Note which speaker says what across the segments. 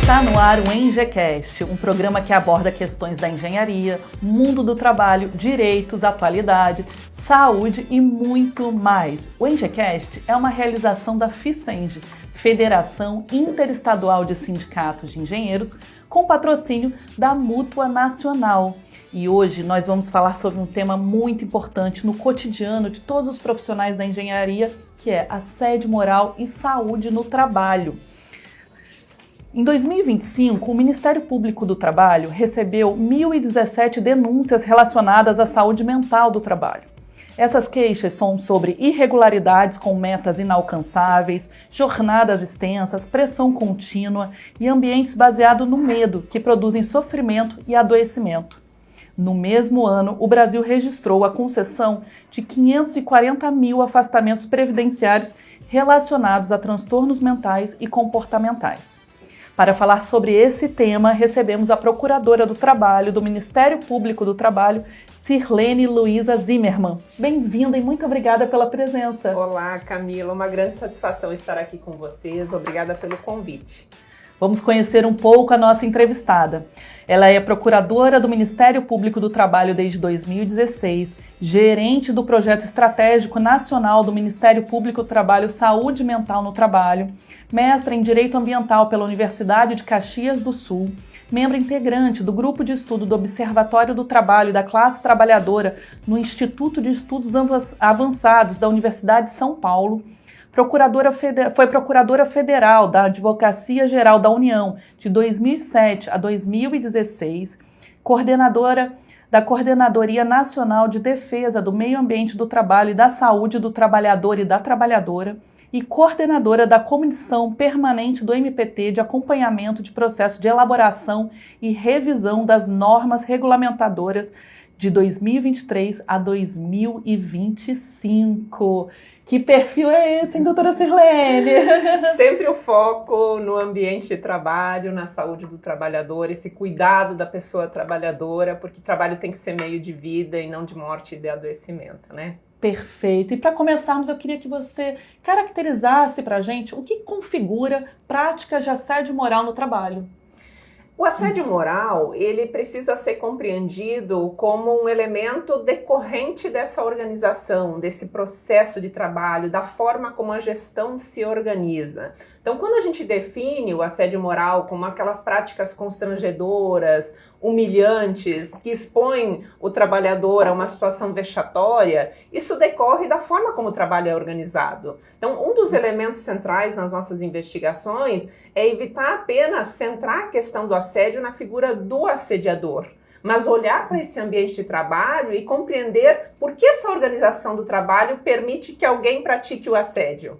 Speaker 1: Está no ar o ENGECast, um programa que aborda questões da engenharia, mundo do trabalho, direitos, atualidade, saúde e muito mais. O ENGECast é uma realização da FICENG, Federação Interestadual de Sindicatos de Engenheiros, com patrocínio da Mútua Nacional. E hoje nós vamos falar sobre um tema muito importante no cotidiano de todos os profissionais da engenharia, que é assédio moral e saúde no trabalho. Em 2025, o Ministério Público do Trabalho recebeu 1.017 denúncias relacionadas à saúde mental do trabalho. Essas queixas são sobre irregularidades com metas inalcançáveis, jornadas extensas, pressão contínua e ambientes baseados no medo, que produzem sofrimento e adoecimento. No mesmo ano, o Brasil registrou a concessão de 540 mil afastamentos previdenciários relacionados a transtornos mentais e comportamentais. Para falar sobre esse tema, recebemos a Procuradora do Trabalho do Ministério Público do Trabalho, Sirlene Luiza Zimmermann. Bem-vinda e muito obrigada pela presença.
Speaker 2: Olá, Camila. Uma grande satisfação estar aqui com vocês. Obrigada pelo convite.
Speaker 1: Vamos conhecer um pouco a nossa entrevistada. Ela é procuradora do Ministério Público do Trabalho desde 2016, gerente do Projeto Estratégico Nacional do Ministério Público do Trabalho Saúde Mental no Trabalho, mestra em Direito Ambiental pela Universidade de Caxias do Sul, membro integrante do Grupo de Estudo do Observatório do Trabalho e da Classe Trabalhadora no Instituto de Estudos Avançados da Universidade de São Paulo, foi procuradora federal da Advocacia Geral da União de 2007 a 2016, coordenadora da Coordenadoria Nacional de Defesa do Meio Ambiente do Trabalho e da Saúde do Trabalhador e da Trabalhadora e coordenadora da Comissão Permanente do MPT de acompanhamento de processo de elaboração e revisão das normas regulamentadoras de 2023 a 2025. Que perfil é esse, hein, doutora Sirlene?
Speaker 2: Sempre o foco no ambiente de trabalho, na saúde do trabalhador, esse cuidado da pessoa trabalhadora, porque trabalho tem que ser meio de vida e não de morte e de adoecimento, né?
Speaker 1: Perfeito. E para começarmos, eu queria que você caracterizasse para a gente o que configura práticas de assédio moral no trabalho.
Speaker 2: O assédio moral, ele precisa ser compreendido como um elemento decorrente dessa organização, desse processo de trabalho, da forma como a gestão se organiza. Então, quando a gente define o assédio moral como aquelas práticas constrangedoras, humilhantes, que expõem o trabalhador a uma situação vexatória, isso decorre da forma como o trabalho é organizado. Então, um dos elementos centrais nas nossas investigações é evitar apenas centrar a questão do assédio na figura do assediador, mas olhar para esse ambiente de trabalho e compreender por que essa organização do trabalho permite que alguém pratique o assédio.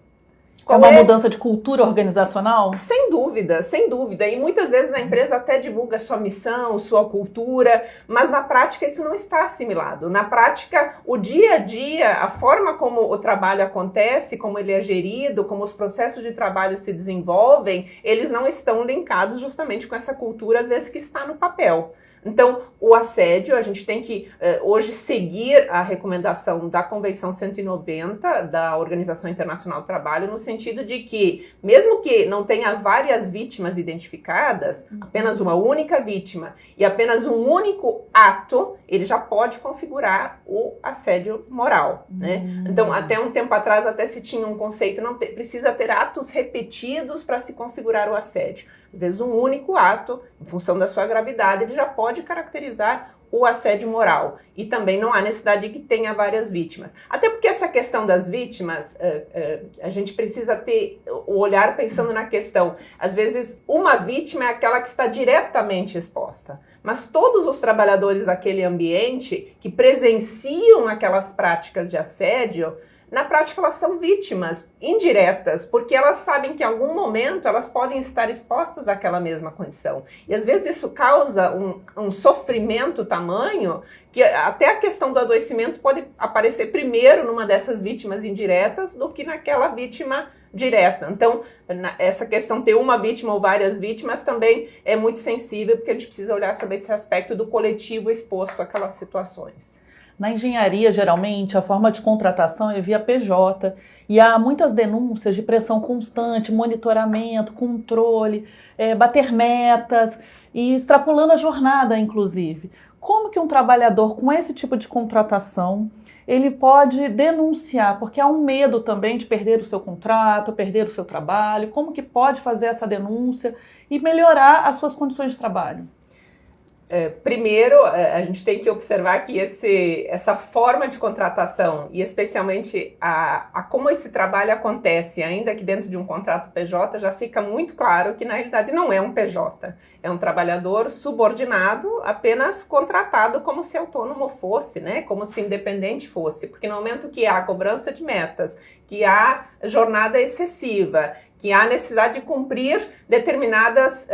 Speaker 1: É uma mudança de cultura organizacional?
Speaker 2: Sem dúvida, sem dúvida. E muitas vezes a empresa até divulga sua missão, sua cultura, mas na prática isso não está assimilado. Na prática, o dia a dia, a forma como o trabalho acontece, como ele é gerido, como os processos de trabalho se desenvolvem, eles não estão linkados justamente com essa cultura, às vezes, que está no papel. Então, o assédio, a gente tem que hoje seguir a recomendação da Convenção 190 da Organização Internacional do Trabalho, no sentido de que, mesmo que não tenha várias vítimas identificadas, apenas uma única vítima e apenas um único ato, ele já pode configurar o assédio moral, né? Então, até um tempo atrás, até se tinha um conceito, precisa ter atos repetidos para se configurar o assédio. Às vezes, um único ato, em função da sua gravidade, ele já pode caracterizar o assédio moral. E também não há necessidade de que tenha várias vítimas. Até porque essa questão das vítimas, a gente precisa ter o olhar pensando na questão. Às vezes, uma vítima é aquela que está diretamente exposta. Mas todos os trabalhadores daquele ambiente que presenciam aquelas práticas de assédio, na prática elas são vítimas indiretas, porque elas sabem que em algum momento elas podem estar expostas àquela mesma condição. E às vezes isso causa um sofrimento tamanho que até a questão do adoecimento pode aparecer primeiro numa dessas vítimas indiretas do que naquela vítima direta. Então, essa questão de ter uma vítima ou várias vítimas também é muito sensível, porque a gente precisa olhar sobre esse aspecto do coletivo exposto àquelas situações.
Speaker 1: Na engenharia, geralmente, a forma de contratação é via PJ e há muitas denúncias de pressão constante, monitoramento, controle, bater metas e extrapolando a jornada, inclusive. Como que um trabalhador com esse tipo de contratação ele pode denunciar? Porque há um medo também de perder o seu contrato, perder o seu trabalho. Como que pode fazer essa denúncia e melhorar as suas condições de trabalho?
Speaker 2: Primeiro, a gente tem que observar que essa forma de contratação, e especialmente a como esse trabalho acontece, ainda que dentro de um contrato PJ, já fica muito claro que na realidade não é um PJ, é um trabalhador subordinado, apenas contratado como se autônomo fosse, né? Como se independente fosse, porque no momento que há cobrança de metas, que há jornada excessiva, que há necessidade de cumprir determinadas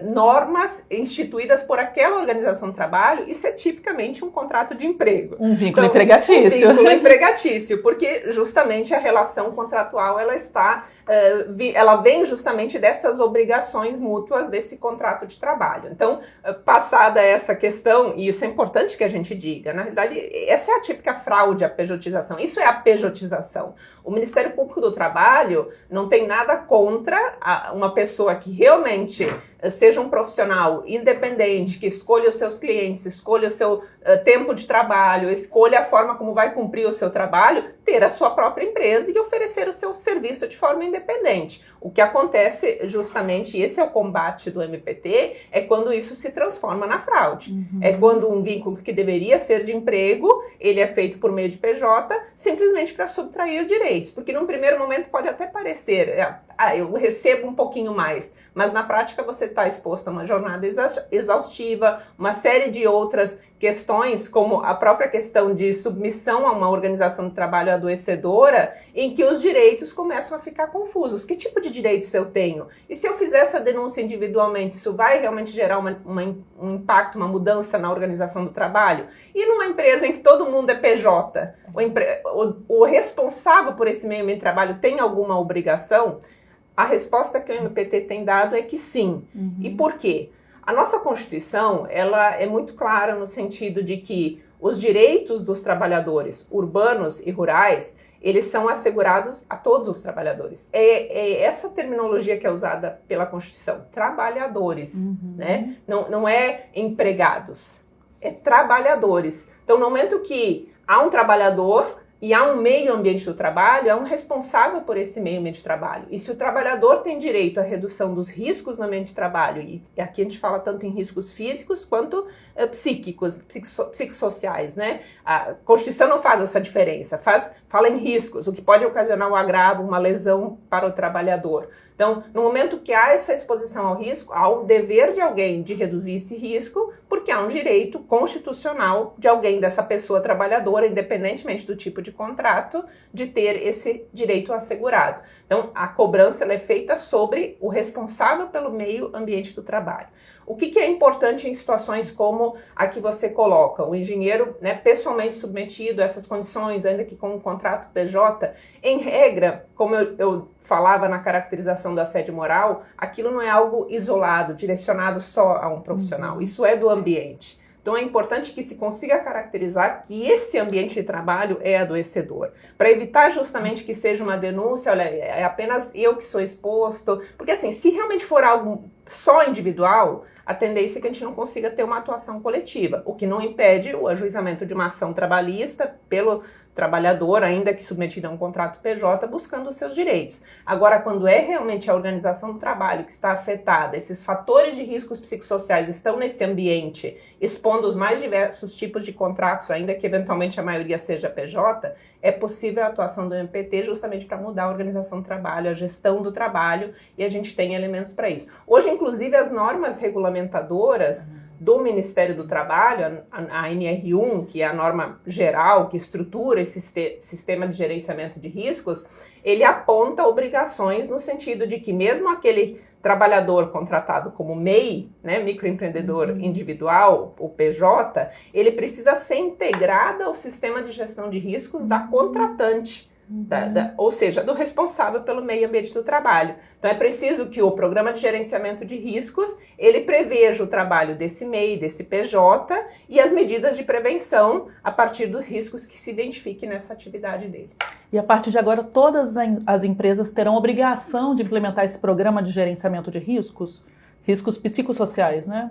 Speaker 2: normas instituídas por aquela organização de trabalho, isso é tipicamente um contrato de emprego.
Speaker 1: Um vínculo empregatício.
Speaker 2: Um vínculo empregatício, porque justamente a relação contratual ela vem justamente dessas obrigações mútuas desse contrato de trabalho. Então, passada essa questão, e isso é importante que a gente diga, na realidade, essa é a típica fraude, a pejotização. Isso é a pejotização. O Ministério Público do Trabalho não tem nada contra uma pessoa que realmente seja um profissional independente, que escolha os seus clientes, escolha o seu tempo de trabalho, escolha a forma como vai cumprir o seu trabalho, ter a sua própria empresa e oferecer o seu serviço de forma independente. O que acontece justamente, e esse é o combate do MPT, é quando isso se transforma na fraude. Uhum. É quando um vínculo que deveria ser de emprego, ele é feito por meio de PJ, simplesmente para subtrair direitos. Porque num primeiro momento pode até parecer, eu recebo um pouquinho mais, mas na prática você está exposto a uma jornada exaustiva, uma série de outras questões, como a própria questão de submissão a uma organização de trabalho adoecedora, em que os direitos começam a ficar confusos. Que tipo de direitos eu tenho? E se eu fizer essa denúncia individualmente, isso vai realmente gerar um impacto, uma mudança na organização do trabalho? E numa empresa em que todo mundo é PJ, o responsável por esse meio ambiente de trabalho tem alguma obrigação? A resposta que o MPT tem dado é que sim. Uhum. E por quê? A nossa Constituição, ela é muito clara no sentido de que os direitos dos trabalhadores urbanos e rurais, eles são assegurados a todos os trabalhadores. É essa terminologia que é usada pela Constituição, trabalhadores, né? Não é empregados, é trabalhadores. Então, no momento que há um trabalhador e há um meio ambiente do trabalho, é um responsável por esse meio ambiente de trabalho. E se o trabalhador tem direito à redução dos riscos no ambiente de trabalho, e aqui a gente fala tanto em riscos físicos quanto psíquicos, psicossociais, né? A Constituição não faz essa diferença, fala em riscos, o que pode ocasionar um agravo, uma lesão para o trabalhador. Então, no momento que há essa exposição ao risco, há um dever de alguém de reduzir esse risco, porque há um direito constitucional de alguém, dessa pessoa trabalhadora, independentemente do tipo de contrato, de ter esse direito assegurado. Então, a cobrança ela é feita sobre o responsável pelo meio ambiente do trabalho. O que é importante em situações como a que você coloca? O engenheiro, né, pessoalmente submetido a essas condições, ainda que com um contrato PJ, em regra, como eu falava na caracterização do assédio moral, aquilo não é algo isolado, direcionado só a um profissional. Isso é do ambiente. Então é importante que se consiga caracterizar que esse ambiente de trabalho é adoecedor, para evitar justamente que seja uma denúncia, olha, é apenas eu que sou exposto, porque assim, se realmente for algo só individual, a tendência é que a gente não consiga ter uma atuação coletiva, o que não impede o ajuizamento de uma ação trabalhista pelo trabalhador, ainda que submetido a um contrato PJ, buscando os seus direitos. Agora, quando é realmente a organização do trabalho que está afetada, esses fatores de riscos psicossociais estão nesse ambiente, expondo os mais diversos tipos de contratos, ainda que eventualmente a maioria seja PJ, é possível a atuação do MPT justamente para mudar a organização do trabalho, a gestão do trabalho, e a gente tem elementos para isso. Hoje, inclusive, as normas regulamentadoras do Ministério do Trabalho, a NR1, que é a norma geral que estrutura esse sistema de gerenciamento de riscos, ele aponta obrigações no sentido de que mesmo aquele trabalhador contratado como MEI, né, microempreendedor individual, o PJ, ele precisa ser integrado ao sistema de gestão de riscos da contratante. ou seja, do responsável pelo meio ambiente do trabalho. Então é preciso que o programa de gerenciamento de riscos, ele preveja o trabalho desse MEI, desse PJ e as medidas de prevenção a partir dos riscos que se identifiquem nessa atividade dele.
Speaker 1: E a partir de agora, todas as empresas terão obrigação de implementar esse programa de gerenciamento de riscos psicossociais, né?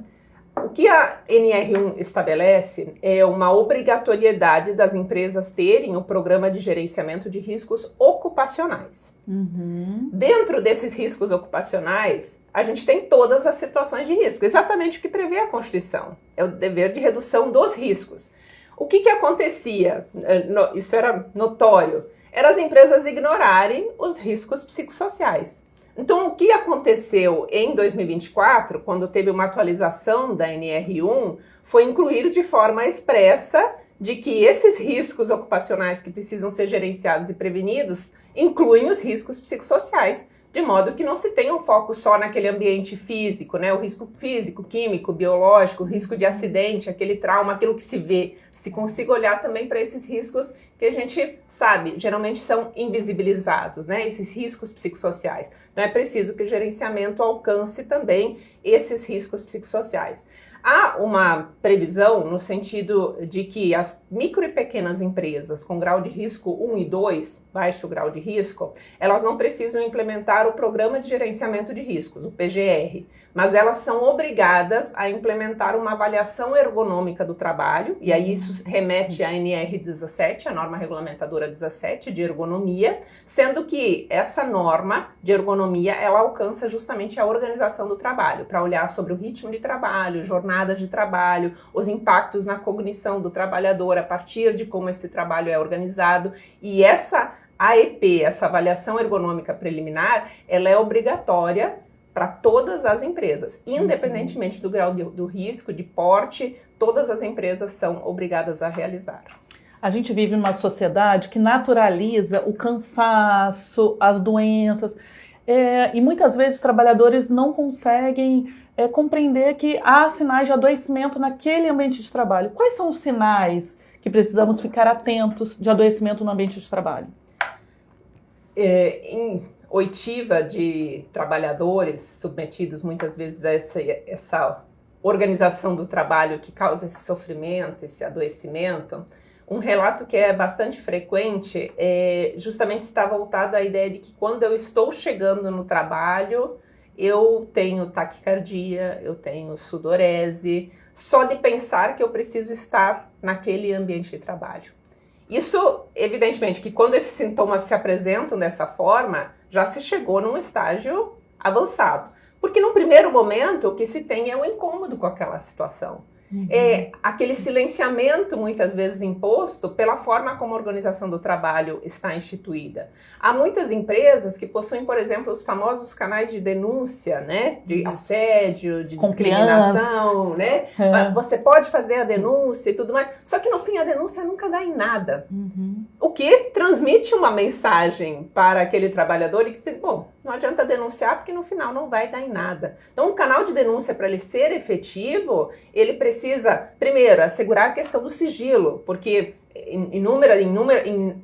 Speaker 2: O que a NR1 estabelece é uma obrigatoriedade das empresas terem o programa de gerenciamento de riscos ocupacionais. Dentro desses riscos ocupacionais, a gente tem todas as situações de risco, exatamente o que prevê a Constituição. É o dever de redução dos riscos. O que acontecia? Isso era notório. Era as empresas ignorarem os riscos psicossociais. Então, o que aconteceu em 2024, quando teve uma atualização da NR1, foi incluir de forma expressa de que esses riscos ocupacionais que precisam ser gerenciados e prevenidos incluem os riscos psicossociais, de modo que não se tenha um foco só naquele ambiente físico, né? O risco físico, químico, biológico, o risco de acidente, aquele trauma, aquilo que se vê. Se consiga olhar também para esses riscos que a gente sabe, geralmente são invisibilizados, né? Esses riscos psicossociais. Então é preciso que o gerenciamento alcance também esses riscos psicossociais. Há uma previsão no sentido de que as micro e pequenas empresas com grau de risco 1 e 2, baixo grau de risco, elas não precisam implementar o Programa de Gerenciamento de Riscos, o PGR, mas elas são obrigadas a implementar uma avaliação ergonômica do trabalho, e aí isso remete à NR 17, a norma regulamentadora 17 de ergonomia, sendo que essa norma de ergonomia, ela alcança justamente a organização do trabalho, para olhar sobre o ritmo de trabalho, jornada de trabalho, os impactos na cognição do trabalhador a partir de como esse trabalho é organizado, e essa AEP, essa avaliação ergonômica preliminar, ela é obrigatória para todas as empresas, independentemente do grau do risco, de porte, todas as empresas são obrigadas a realizar.
Speaker 1: A gente vive numa sociedade que naturaliza o cansaço, as doenças, e muitas vezes os trabalhadores não conseguem compreender que há sinais de adoecimento naquele ambiente de trabalho. Quais são os sinais que precisamos ficar atentos de adoecimento no ambiente de trabalho?
Speaker 2: Em oitiva de trabalhadores submetidos muitas vezes a essa organização do trabalho que causa esse sofrimento, esse adoecimento, um relato que é bastante frequente justamente está voltado à ideia de que quando eu estou chegando no trabalho, eu tenho taquicardia, eu tenho sudorese, só de pensar que eu preciso estar naquele ambiente de trabalho. Isso, evidentemente, que quando esses sintomas se apresentam dessa forma, já se chegou num estágio avançado. Porque no primeiro momento, o que se tem é um incômodo com aquela situação. É aquele silenciamento, muitas vezes imposto, pela forma como a organização do trabalho está instituída. Há muitas empresas que possuem, por exemplo, os famosos canais de denúncia, né? De assédio, de discriminação, né? Você pode fazer a denúncia e tudo mais, só que no fim a denúncia nunca dá em nada. O que transmite uma mensagem para aquele trabalhador e que diz, bom, não adianta denunciar porque no final não vai dar em nada. Então, um canal de denúncia, para ele ser efetivo, ele precisa, primeiro, assegurar a questão do sigilo, porque em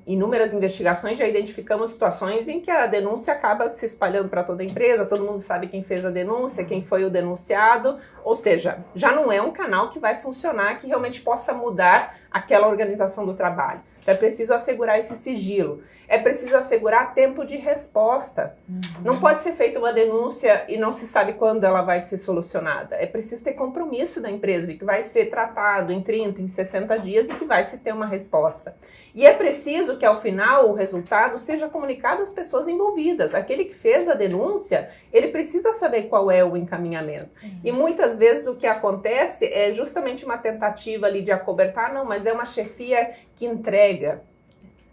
Speaker 2: inúmeras investigações já identificamos situações em que a denúncia acaba se espalhando para toda a empresa, todo mundo sabe quem fez a denúncia, quem foi o denunciado, ou seja, já não é um canal que vai funcionar, que realmente possa mudar aquela organização do trabalho. Então é preciso assegurar esse sigilo, é preciso assegurar tempo de resposta. Não pode ser feita uma denúncia e não se sabe quando ela vai ser solucionada. É preciso ter compromisso da empresa de que vai ser tratado em 30, em 60 dias e que vai se ter uma resposta. E é preciso que ao final o resultado seja comunicado às pessoas envolvidas. Aquele que fez a denúncia, ele precisa saber qual é o encaminhamento. E muitas vezes o que acontece é justamente uma tentativa ali de acobertar, não, mas é uma chefia que entrega.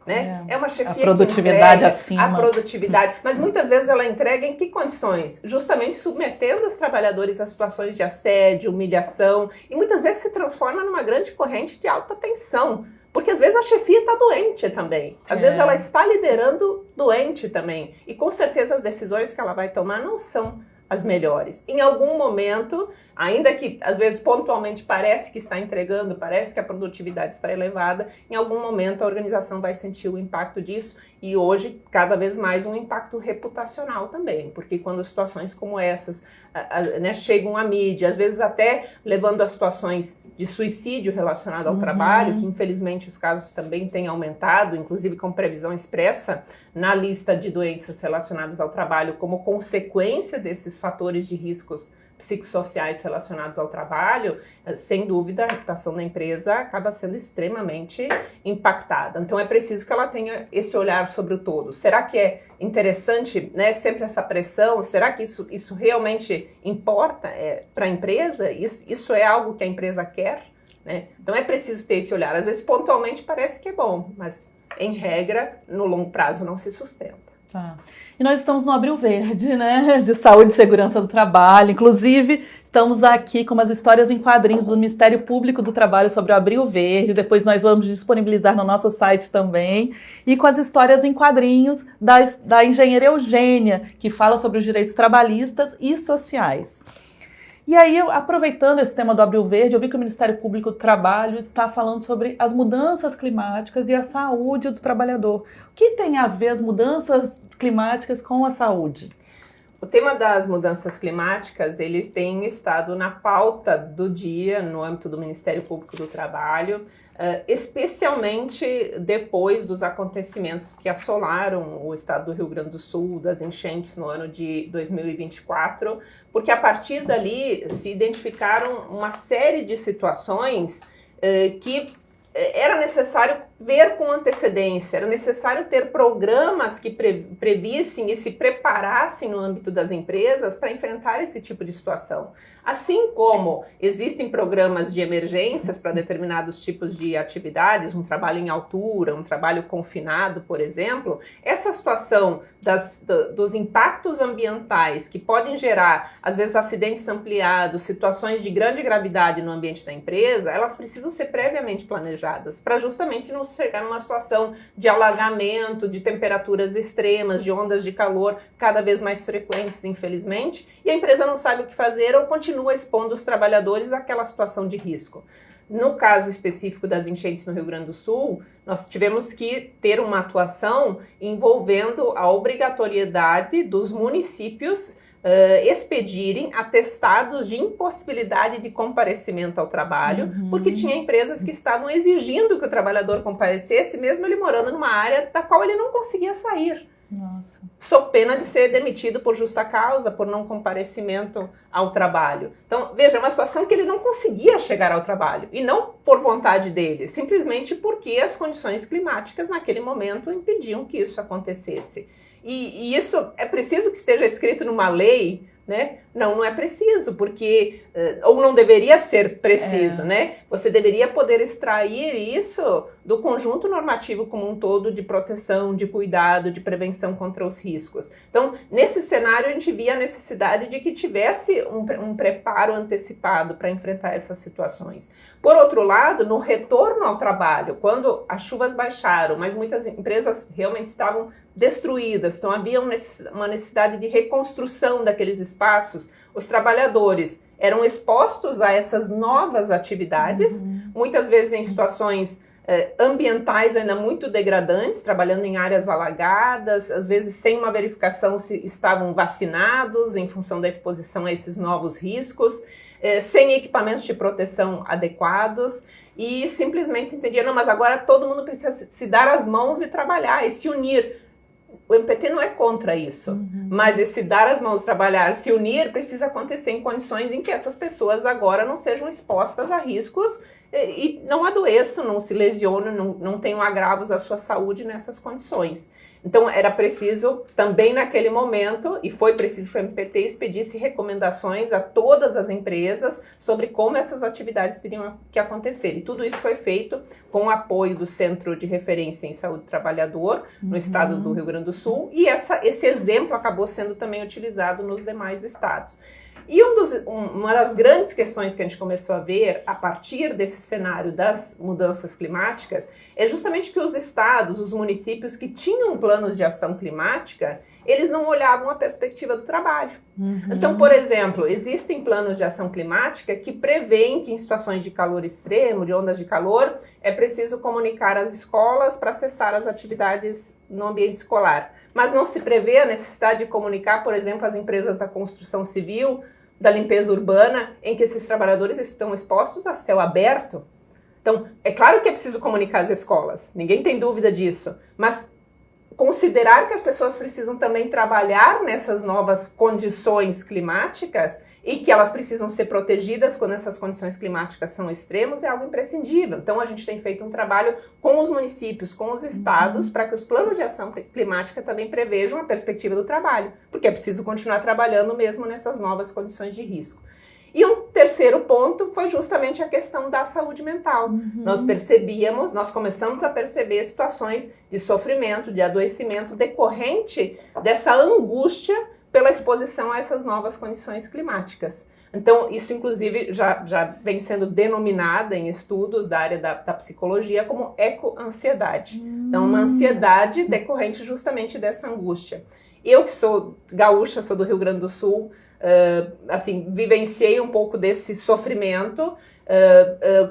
Speaker 2: Né? É uma chefia
Speaker 1: a produtividade acima.
Speaker 2: A produtividade, mas muitas vezes ela entrega em que condições? Justamente submetendo os trabalhadores a situações de assédio, humilhação, e muitas vezes se transforma numa grande corrente de alta tensão, porque às vezes a chefia está doente também, às vezes ela está liderando doente também, e com certeza as decisões que ela vai tomar não são as melhores. Em algum momento, ainda que às vezes pontualmente parece que está entregando, parece que a produtividade está elevada, em algum momento a organização vai sentir o impacto disso e hoje cada vez mais um impacto reputacional também, porque quando situações como essas né, chegam à mídia, às vezes até levando a situações de suicídio relacionado ao trabalho, que infelizmente os casos também têm aumentado, inclusive com previsão expressa na lista de doenças relacionadas ao trabalho como consequência desses fatores de riscos psicossociais relacionados ao trabalho, sem dúvida a reputação da empresa acaba sendo extremamente impactada. Então é preciso que ela tenha esse olhar sobre o todo. Será que é interessante, né, sempre essa pressão? Será que isso realmente importa para a empresa? Isso é algo que a empresa quer? Né? Então é preciso ter esse olhar. Às vezes pontualmente parece que é bom, mas em regra, no longo prazo não se sustenta.
Speaker 1: Tá. E nós estamos no Abril Verde, né, de saúde e segurança do trabalho. Inclusive, estamos aqui com umas histórias em quadrinhos do Ministério Público do Trabalho sobre o Abril Verde. Depois nós vamos disponibilizar no nosso site também. E com as histórias em quadrinhos da engenheira Eugênia, que fala sobre os direitos trabalhistas e sociais. E aí, aproveitando esse tema do Abril Verde, eu vi que o Ministério Público do Trabalho está falando sobre as mudanças climáticas e a saúde do trabalhador. O que tem a ver as mudanças climáticas com a saúde?
Speaker 2: O tema das mudanças climáticas, ele tem estado na pauta do dia no âmbito do Ministério Público do Trabalho, especialmente depois dos acontecimentos que assolaram o estado do Rio Grande do Sul, das enchentes no ano de 2024, porque a partir dali se identificaram uma série de situações que era necessário ver com antecedência, era necessário ter programas que previssem e se preparassem no âmbito das empresas para enfrentar esse tipo de situação. Assim como existem programas de emergências para determinados tipos de atividades, um trabalho em altura, um trabalho confinado, por exemplo, essa situação dos impactos ambientais que podem gerar, às vezes, acidentes ampliados, situações de grande gravidade no ambiente da empresa, elas precisam ser previamente planejadas para justamente não chegar numa situação de alagamento, de temperaturas extremas, de ondas de calor cada vez mais frequentes, infelizmente, e a empresa não sabe o que fazer ou continua expondo os trabalhadores àquela situação de risco. No caso específico das enchentes no Rio Grande do Sul, nós tivemos que ter uma atuação envolvendo a obrigatoriedade dos municípios expedirem atestados de impossibilidade de comparecimento ao trabalho, porque tinha empresas que estavam exigindo que o trabalhador comparecesse, mesmo ele morando numa área da qual ele não conseguia sair.
Speaker 1: Nossa.
Speaker 2: Sob pena de ser demitido por justa causa, por não comparecimento ao trabalho. Então, veja, é uma situação que ele não conseguia chegar ao trabalho, e não por vontade dele, simplesmente porque as condições climáticas naquele momento impediam que isso acontecesse. E isso é preciso que esteja escrito numa lei, né? Não é preciso, porque, ou não deveria ser preciso, né? Você deveria poder extrair isso do conjunto normativo como um todo de proteção, de cuidado, de prevenção contra os riscos. Então, nesse cenário, a gente via a necessidade de que tivesse um preparo antecipado para enfrentar essas situações. Por outro lado, no retorno ao trabalho, quando as chuvas baixaram, mas muitas empresas realmente estavam destruídas, então havia uma necessidade de reconstrução daqueles espaços, os trabalhadores eram expostos a essas novas atividades, muitas vezes em situações ambientais ainda muito degradantes, trabalhando em áreas alagadas, às vezes sem uma verificação se estavam vacinados em função da exposição a esses novos riscos, sem equipamentos de proteção adequados, e simplesmente se entendia, não, mas agora todo mundo precisa se dar as mãos e trabalhar e se unir. O MPT não é contra isso, mas esse dar as mãos, trabalhar, se unir, precisa acontecer em condições em que essas pessoas agora não sejam expostas a riscos e não adoeçam, não se lesionam, não tenham agravos à sua saúde nessas condições. Então, era preciso, também naquele momento, e foi preciso que o MPT expedisse recomendações a todas as empresas sobre como essas atividades teriam que acontecer. E tudo isso foi feito com o apoio do Centro de Referência em Saúde do Trabalhador, no estado do Rio Grande do Sul, e esse exemplo acabou sendo também utilizado nos demais estados. E uma das grandes questões que a gente começou a ver a partir desse cenário das mudanças climáticas é justamente que os estados, os municípios que tinham planos de ação climática, eles não olhavam a perspectiva do trabalho. Então, por exemplo, existem planos de ação climática que prevêem que em situações de calor extremo, de ondas de calor, é preciso comunicar às escolas para cessar as atividades no ambiente escolar. Mas não se prevê a necessidade de comunicar, por exemplo, às empresas da construção civil, da limpeza urbana, em que esses trabalhadores estão expostos a céu aberto. Então, é claro que é preciso comunicar às escolas, ninguém tem dúvida disso, mas considerar que as pessoas precisam também trabalhar nessas novas condições climáticas e que elas precisam ser protegidas quando essas condições climáticas são extremas é algo imprescindível. Então, a gente tem feito um trabalho com os municípios, com os estados, para que os planos de ação climática também prevejam a perspectiva do trabalho, porque é preciso continuar trabalhando mesmo nessas novas condições de risco. E um terceiro ponto foi justamente a questão da saúde mental. Nós começamos a perceber situações de sofrimento, de adoecimento decorrente dessa angústia pela exposição a essas novas condições climáticas. Então, isso inclusive já vem sendo denominada em estudos da área da psicologia como ecoansiedade. Então, uma ansiedade decorrente justamente dessa angústia. Eu que sou gaúcha, sou do Rio Grande do Sul, vivenciei um pouco desse sofrimento,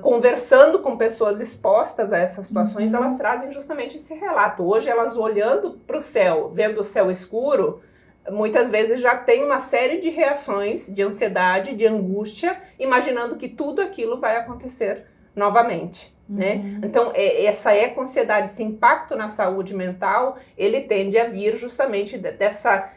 Speaker 2: conversando com pessoas expostas a essas situações, elas trazem justamente esse relato. Hoje, elas olhando para o céu, vendo o céu escuro, muitas vezes já tem uma série de reações de ansiedade, de angústia, imaginando que tudo aquilo vai acontecer novamente. Né? Então, essa eco-ansiedade, esse impacto na saúde mental, ele tende a vir justamente dessa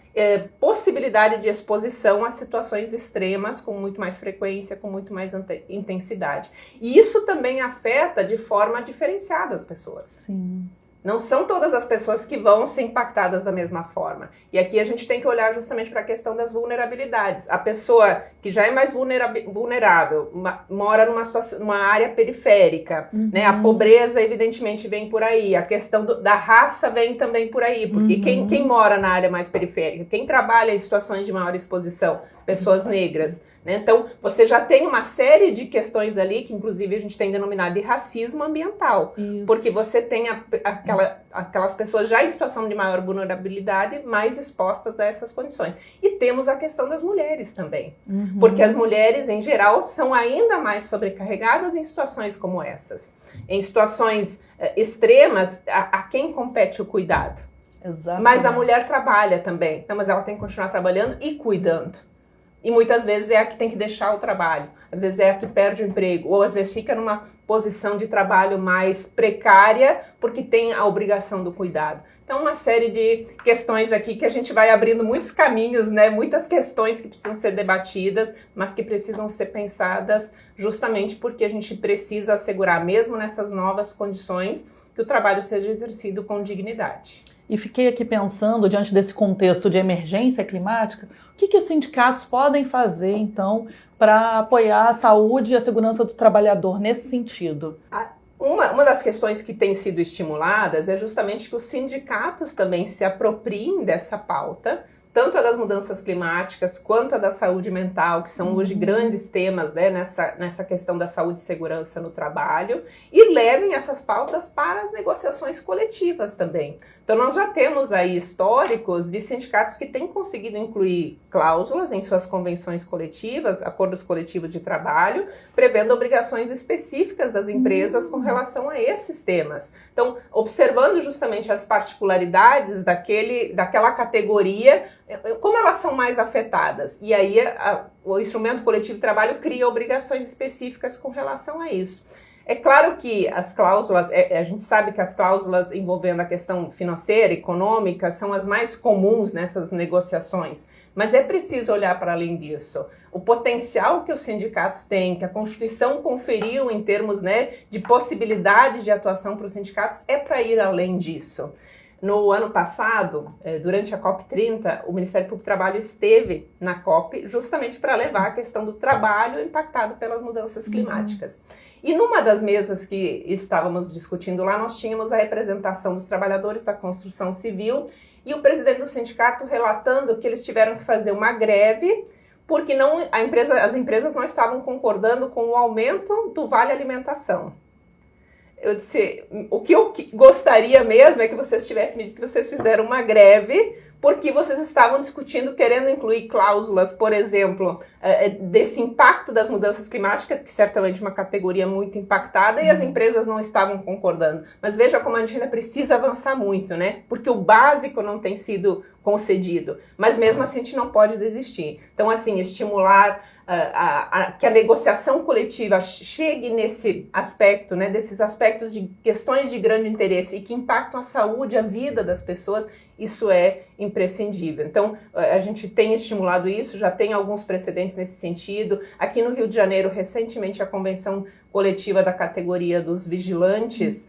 Speaker 2: possibilidade de exposição a situações extremas com muito mais frequência, com muito mais intensidade. E isso também afeta de forma diferenciada as pessoas.
Speaker 1: Sim.
Speaker 2: Não são todas as pessoas que vão ser impactadas da mesma forma. E aqui a gente tem que olhar justamente para a questão das vulnerabilidades. A pessoa que já é mais vulnerável, mora numa área periférica, né? A pobreza, evidentemente, vem por aí. A questão da raça vem também por aí. Porque quem mora na área mais periférica, quem trabalha em situações de maior exposição, pessoas negras, né? Então, você já tem uma série de questões ali que, inclusive, a gente tem denominado de racismo ambiental. Isso. Porque você tem aquelas pessoas já em situação de maior vulnerabilidade mais expostas a essas condições. E temos a questão das mulheres também. Porque as mulheres, em geral, são ainda mais sobrecarregadas em situações como essas. Em situações extremas, a quem compete o cuidado? Exatamente. Mas a mulher trabalha também. Então, mas ela tem que continuar trabalhando e cuidando. E muitas vezes é a que tem que deixar o trabalho, às vezes é a que perde o emprego, ou às vezes fica numa posição de trabalho mais precária porque tem a obrigação do cuidado. Então, uma série de questões aqui que a gente vai abrindo muitos caminhos, né? Muitas questões que precisam ser debatidas, mas que precisam ser pensadas justamente porque a gente precisa assegurar, mesmo nessas novas condições, que o trabalho seja exercido com dignidade.
Speaker 1: E fiquei aqui pensando, diante desse contexto de emergência climática, o que os sindicatos podem fazer, então, para apoiar a saúde e a segurança do trabalhador nesse sentido?
Speaker 2: Uma das questões que tem sido estimuladas é justamente que os sindicatos também se apropriem dessa pauta, tanto a das mudanças climáticas quanto a da saúde mental, que são hoje grandes temas, né, nessa questão da saúde e segurança no trabalho, e levem essas pautas para as negociações coletivas também. Então, nós já temos aí históricos de sindicatos que têm conseguido incluir cláusulas em suas convenções coletivas, acordos coletivos de trabalho, prevendo obrigações específicas das empresas com relação a esses temas. Então, observando justamente as particularidades daquela categoria, como elas são mais afetadas. E aí o instrumento coletivo de trabalho cria obrigações específicas com relação a isso. É claro que as cláusulas, a gente sabe que as cláusulas envolvendo a questão financeira, econômica, são as mais comuns nessas negociações, mas é preciso olhar para além disso. O potencial que os sindicatos têm, que a Constituição conferiu em termos, né, de possibilidade de atuação para os sindicatos, é para ir além disso. No ano passado, durante a COP30, o Ministério Público do Trabalho esteve na COP justamente para levar a questão do trabalho impactado pelas mudanças climáticas. E numa das mesas que estávamos discutindo lá, nós tínhamos a representação dos trabalhadores da construção civil e o presidente do sindicato relatando que eles tiveram que fazer uma greve porque as empresas não estavam concordando com o aumento do vale alimentação. Eu disse, o que eu gostaria mesmo é que vocês tivessem me dito que vocês fizeram uma greve porque vocês estavam discutindo, querendo incluir cláusulas, por exemplo, desse impacto das mudanças climáticas, que certamente é uma categoria muito impactada, e as empresas não estavam concordando. Mas veja como a gente ainda precisa avançar muito, né? Porque o básico não tem sido concedido. Mas mesmo assim a gente não pode desistir. Então, assim, estimular que a negociação coletiva chegue nesse aspecto, né, desses aspectos de questões de grande interesse e que impactam a saúde, a vida das pessoas, isso é imprescindível. Então, a gente tem estimulado isso, já tem alguns precedentes nesse sentido. Aqui no Rio de Janeiro, recentemente, a convenção coletiva da categoria dos vigilantes,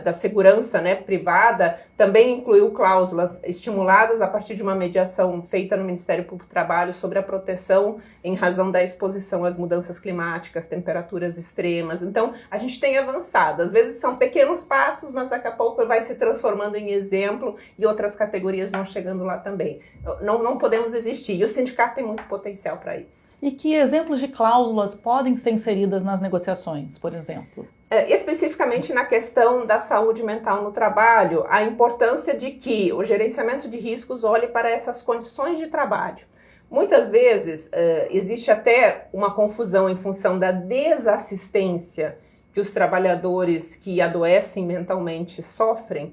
Speaker 2: da segurança, né, privada, também incluiu cláusulas estimuladas a partir de uma mediação feita no Ministério Público do Trabalho sobre a proteção em razão da exposição às mudanças climáticas, temperaturas extremas. Então, a gente tem avançado. Às vezes são pequenos passos, mas daqui a pouco vai se transformando em exemplo e outras categorias vão chegando lá também. Não podemos desistir. E o sindicato tem muito potencial para isso.
Speaker 1: E que exemplos de cláusulas podem ser inseridas nas negociações, por exemplo?
Speaker 2: Especificamente na questão da saúde mental no trabalho, a importância de que o gerenciamento de riscos olhe para essas condições de trabalho. Muitas vezes existe até uma confusão em função da desassistência que os trabalhadores que adoecem mentalmente sofrem,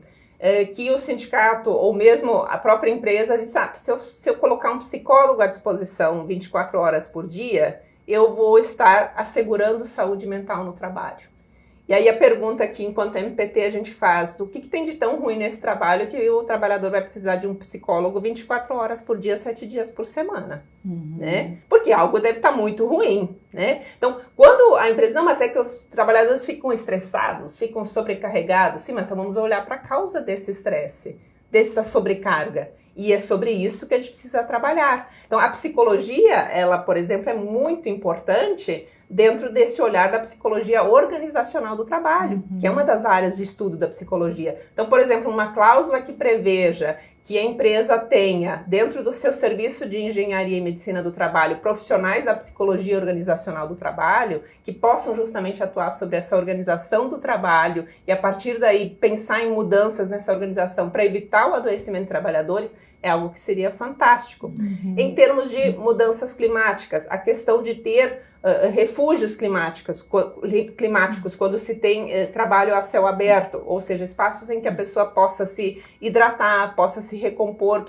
Speaker 2: que o sindicato ou mesmo a própria empresa diz, se eu colocar um psicólogo à disposição 24 horas por dia, eu vou estar assegurando saúde mental no trabalho. E aí a pergunta que, enquanto MPT, a gente faz, o que tem de tão ruim nesse trabalho que o trabalhador vai precisar de um psicólogo 24 horas por dia, 7 dias por semana, né? Porque algo deve estar muito ruim, né? Então, quando a empresa, não, mas é que os trabalhadores ficam estressados, ficam sobrecarregados, sim, mas então vamos olhar para a causa desse estresse, dessa sobrecarga. E é sobre isso que a gente precisa trabalhar. Então, a psicologia, ela, por exemplo, é muito importante dentro desse olhar da psicologia organizacional do trabalho, que é uma das áreas de estudo da psicologia. Então, por exemplo, uma cláusula que preveja que a empresa tenha, dentro do seu serviço de engenharia e medicina do trabalho, profissionais da psicologia organizacional do trabalho, que possam justamente atuar sobre essa organização do trabalho e, a partir daí, pensar em mudanças nessa organização para evitar o adoecimento de trabalhadores, é algo que seria fantástico. Em termos de mudanças climáticas, a questão de ter refúgios climáticos, quando se tem trabalho a céu aberto, ou seja, espaços em que a pessoa possa se hidratar, possa se recompor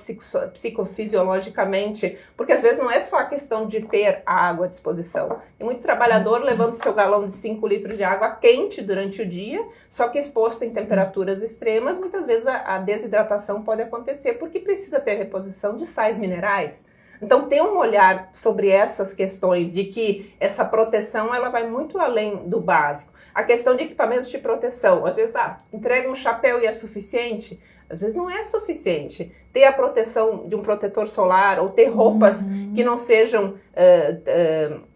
Speaker 2: psicofisiologicamente, porque às vezes não é só a questão de ter a água à disposição. Tem muito trabalhador levando seu galão de 5 litros de água quente durante o dia, só que exposto em temperaturas extremas, muitas vezes a desidratação pode acontecer porque precisa ter reposição de sais minerais. Então, ter um olhar sobre essas questões de que essa proteção ela vai muito além do básico. A questão de equipamentos de proteção, às vezes, entrega um chapéu e é suficiente? Às vezes não é suficiente. Ter a proteção de um protetor solar ou ter roupas que não sejam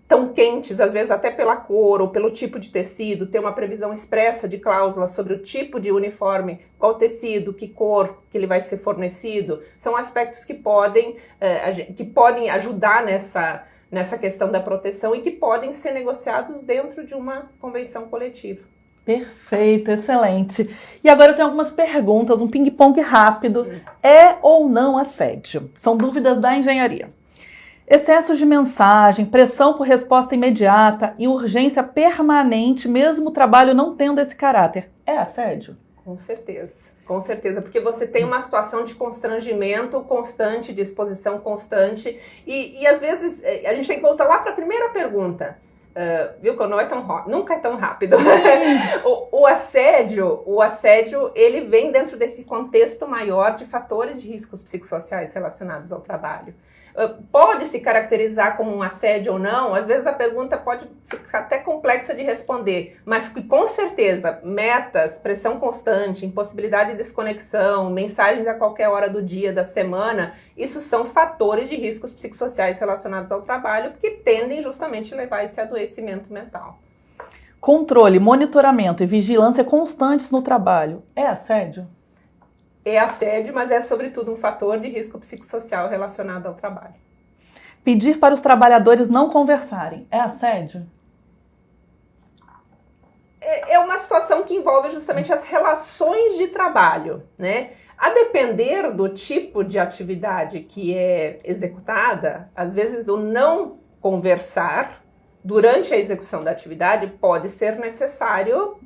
Speaker 2: tão quentes, às vezes até pela cor ou pelo tipo de tecido, ter uma previsão expressa de cláusula sobre o tipo de uniforme, qual tecido, que cor que ele vai ser fornecido, são aspectos que podem ajudar nessa questão da proteção e que podem ser negociados dentro de uma convenção coletiva.
Speaker 1: Perfeito, excelente. E agora eu tenho algumas perguntas, um ping-pong rápido. É ou não assédio? São dúvidas da engenharia. Excesso de mensagem, pressão por resposta imediata e urgência permanente, mesmo o trabalho não tendo esse caráter. É assédio?
Speaker 2: Com certeza, porque você tem uma situação de constrangimento constante, de exposição constante, e às vezes a gente tem que voltar lá para a primeira pergunta. Viu que nunca é tão rápido. O assédio, ele vem dentro desse contexto maior de fatores de riscos psicossociais relacionados ao trabalho. Pode se caracterizar como um assédio ou não, às vezes a pergunta pode ficar até complexa de responder, mas que com certeza metas, pressão constante, impossibilidade de desconexão, mensagens a qualquer hora do dia, da semana, isso são fatores de riscos psicossociais relacionados ao trabalho que tendem justamente a levar a esse adoecimento mental.
Speaker 1: Controle, monitoramento e vigilância constantes no trabalho. É assédio?
Speaker 2: É assédio, mas é sobretudo um fator de risco psicossocial relacionado ao trabalho.
Speaker 1: Pedir para os trabalhadores não conversarem é assédio?
Speaker 2: É uma situação que envolve justamente as relações de trabalho, né? A depender do tipo de atividade que é executada, às vezes o não conversar durante a execução da atividade pode ser necessário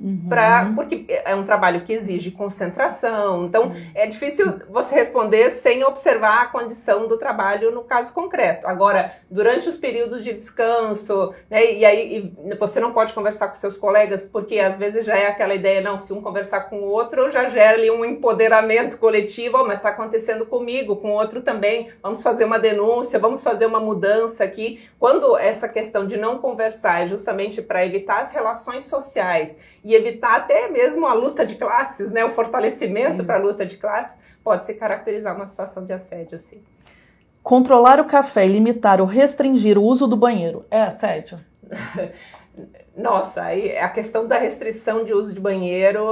Speaker 2: porque é um trabalho que exige concentração. Então, é difícil você responder sem observar a condição do trabalho no caso concreto. Agora, durante os períodos de descanso, né, e aí você não pode conversar com seus colegas, porque às vezes já é aquela ideia, não, se um conversar com o outro, já gera ali um empoderamento coletivo, mas está acontecendo comigo, com o outro também, vamos fazer uma denúncia, vamos fazer uma mudança aqui. Quando essa questão de não conversar é justamente para evitar as relações sociais e evitar até mesmo a luta de classes, né, o fortalecimento para a luta de classes, pode se caracterizar uma situação de assédio, sim.
Speaker 1: Controlar o café e limitar ou restringir o uso do banheiro é assédio?
Speaker 2: Nossa, aí a questão da restrição de uso de banheiro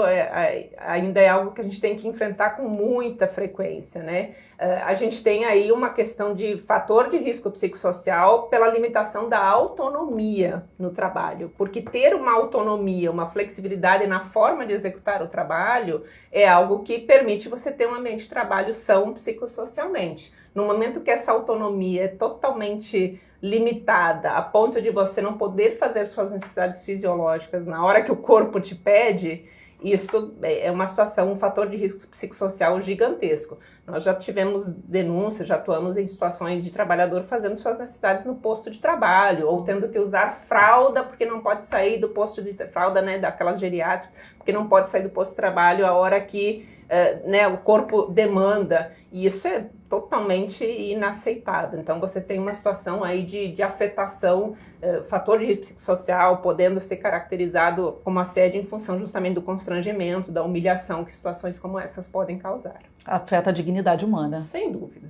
Speaker 2: ainda é algo que a gente tem que enfrentar com muita frequência, né? A gente tem aí uma questão de fator de risco psicossocial pela limitação da autonomia no trabalho, porque ter uma autonomia, uma flexibilidade na forma de executar o trabalho é algo que permite você ter um ambiente de trabalho são psicossocialmente. No momento que essa autonomia é totalmente limitada, a ponto de você não poder fazer suas necessidades fisiológicas na hora que o corpo te pede, isso é uma situação, um fator de risco psicossocial gigantesco. Nós já tivemos denúncias, já atuamos em situações de trabalhador fazendo suas necessidades no posto de trabalho, ou tendo que usar fralda porque não pode sair do posto de fralda, né, daquelas geriátricas, porque não pode sair do posto de trabalho a hora que né, o corpo demanda, e isso é totalmente inaceitável. Então você tem uma situação aí de afetação, fator de risco psicossocial, podendo ser caracterizado como assédio em função justamente do constrangimento, da humilhação que situações como essas podem causar.
Speaker 1: Afeta a dignidade humana.
Speaker 2: Sem dúvida.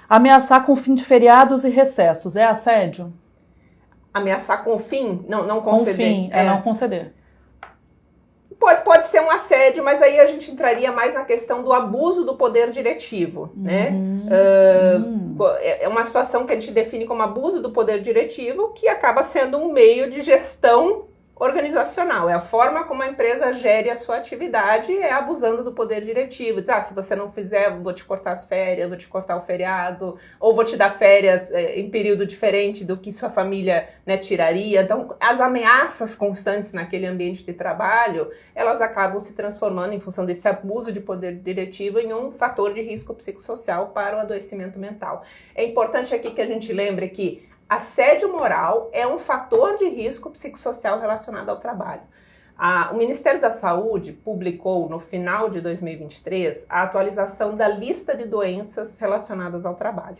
Speaker 1: Ameaçar com o fim de feriados e recessos é assédio?
Speaker 2: Ameaçar com o fim? Não conceder.
Speaker 1: Com fim, não conceder.
Speaker 2: Pode ser um assédio, mas aí a gente entraria mais na questão do abuso do poder diretivo, né? É uma situação que a gente define como abuso do poder diretivo, que acaba sendo um meio de gestão organizacional. É a forma como a empresa gere a sua atividade, é abusando do poder diretivo. Diz, se você não fizer, vou te cortar as férias, vou te cortar o feriado, ou vou te dar férias em período diferente do que sua família, né, tiraria. Então, as ameaças constantes naquele ambiente de trabalho, elas acabam se transformando, em função desse abuso de poder diretivo, em um fator de risco psicossocial para o adoecimento mental. É importante aqui que a gente lembre que assédio moral é um fator de risco psicossocial relacionado ao trabalho. O Ministério da Saúde publicou, no final de 2023, a atualização da lista de doenças relacionadas ao trabalho.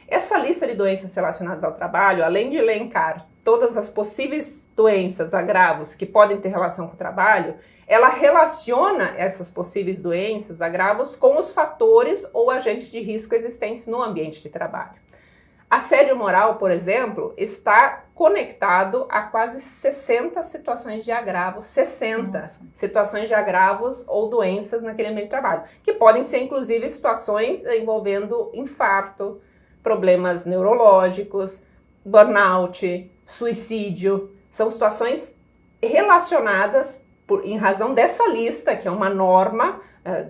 Speaker 2: Essa lista de doenças relacionadas ao trabalho, além de elencar todas as possíveis doenças, agravos que podem ter relação com o trabalho, ela relaciona essas possíveis doenças, agravos, com os fatores ou agentes de risco existentes no ambiente de trabalho. Assédio moral, por exemplo, está conectado a quase 60 situações de agravo, 60 situações de agravos ou doenças naquele ambiente de trabalho, que podem ser inclusive situações envolvendo infarto, problemas neurológicos, burnout, suicídio. São situações relacionadas em razão dessa lista, que é uma norma,